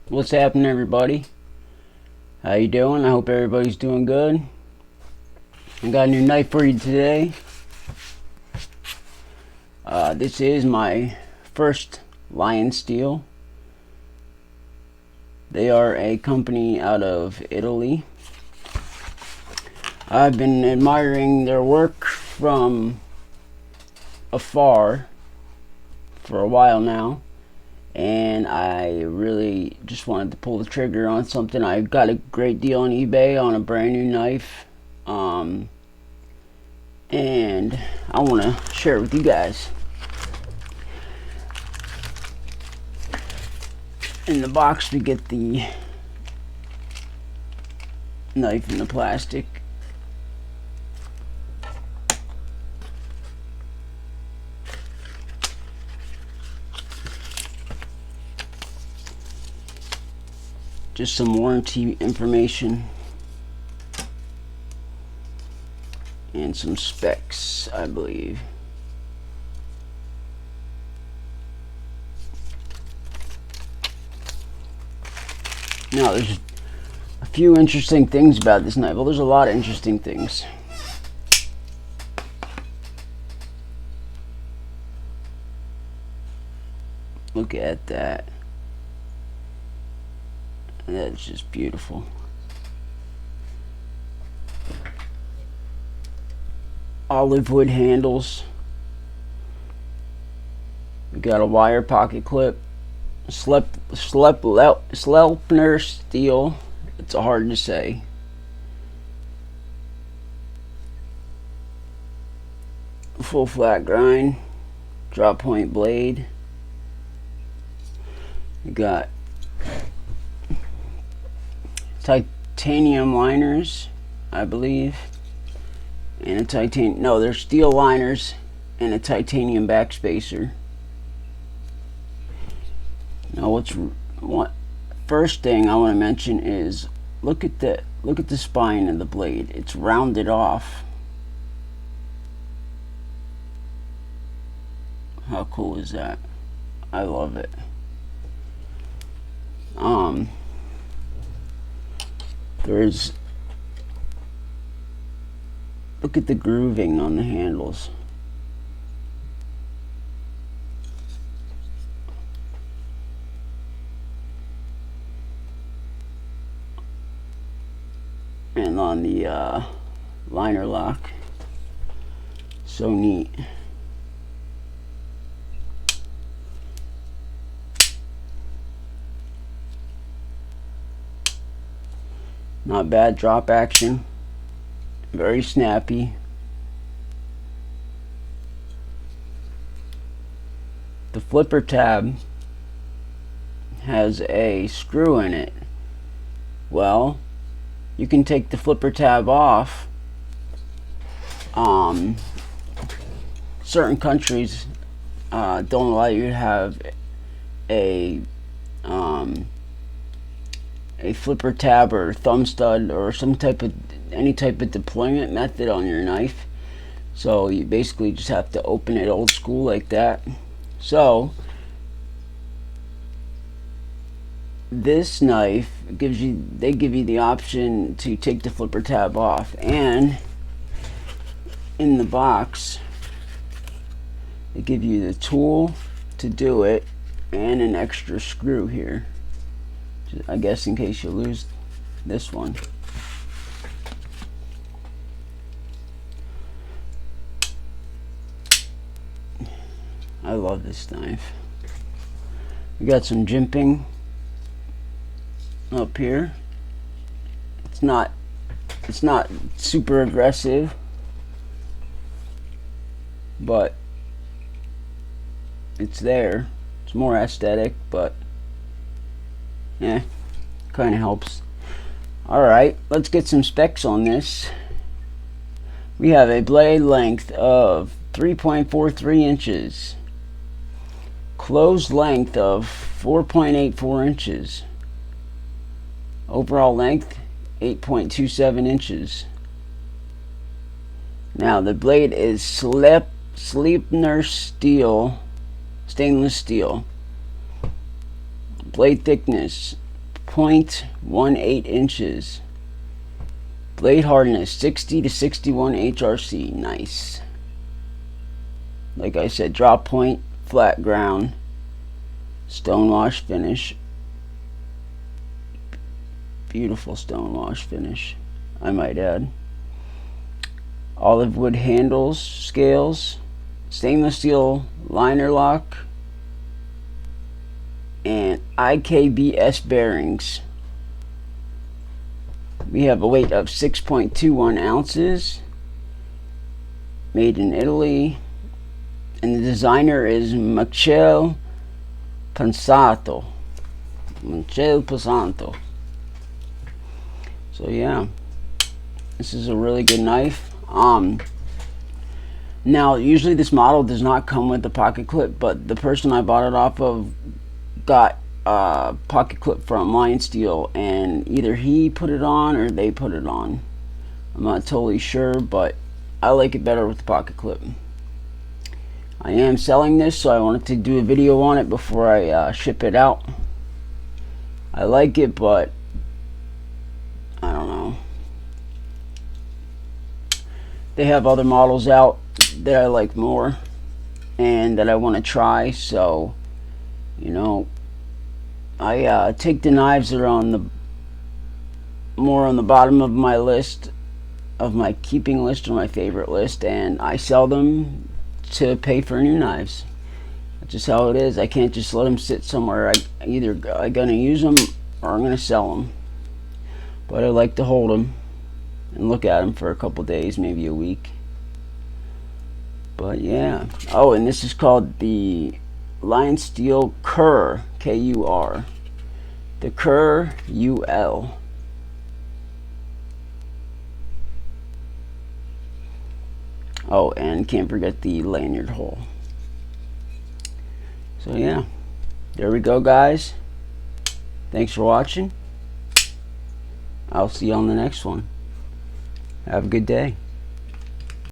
What's happening, everybody? How you doing? I hope everybody's doing good. I got a new knife for you today. This is my first LionSteel. They are a company out of Italy. I've been admiring their work from afar for a while now, and I really just wanted to pull the trigger on something. I got a great deal on eBay on a brand new knife, and I want to share it with you guys. In the box we get the knife in the plastic. Just some warranty information and some specs, I believe. Now, there's a few interesting things about this knife. Well, there's a lot of interesting things. Look at that. That's just beautiful. Olive wood handles. We got a wire pocket clip. Slelpner steel. It's hard to say. Full flat grind. Drop point blade. We got titanium liners, I believe, and a they're steel liners and a titanium backspacer. Now, first thing I want to mention is look at the spine of the blade. It's rounded off. How cool is that? I love it. Look at the grooving on the handles. And on the liner lock. So neat. Not bad drop action. Very snappy. The flipper tab has a screw in it. Well, you can take the flipper tab off. Certain countries don't allow you to have a flipper tab or thumb stud or any type of deployment method on your knife. So you basically just have to open it old school like that. So this knife they give you the option to take the flipper tab off, and in the box they give you the tool to do it and an extra screw here, I guess in case you lose this one. I love this knife. We got some jimping up here. It's not super aggressive, but it's there. It's more aesthetic, but yeah, kind of helps. Alright, let's get some specs on this. We have a blade length of 3.43 inches, closed length of 4.84 inches, overall length 8.27 inches. Now, the blade is Slelpner steel, stainless steel. Blade thickness 0.18 inches. Blade hardness 60 to 61 HRC. Nice. Like I said, drop point, flat ground, stonewash finish. Beautiful stonewash finish, I might add. Olive wood handles, scales, stainless steel liner lock, and IKBS bearings. We have a weight of 6.21 ounces, made in Italy, and the designer is Michele Pensato. So yeah, this is a really good knife. Now usually this model does not come with the pocket clip, but the person I bought it off of got a pocket clip from LionSteel, and either he put it on or they put it on. I'm not totally sure, but I like it better with the pocket clip. I am selling this, so I wanted to do a video on it before I ship it out. I like it, but I don't know. They have other models out that I like more and that I want to try, so you know, I take the knives that are on the more on the bottom of my list, of my keeping list or my favorite list, and I sell them to pay for new knives. That's just how it is. I can't just let them sit somewhere. I'm gonna use them or I'm gonna sell them. But I like to hold them and look at them for a couple days, maybe a week. But yeah. Oh, and this is called the LionSteel KUR, K-U-R. The KUR UL. Oh, and can't forget the lanyard hole. So yeah, there we go, guys. Thanks for watching. I'll see you on the next one. Have a good day.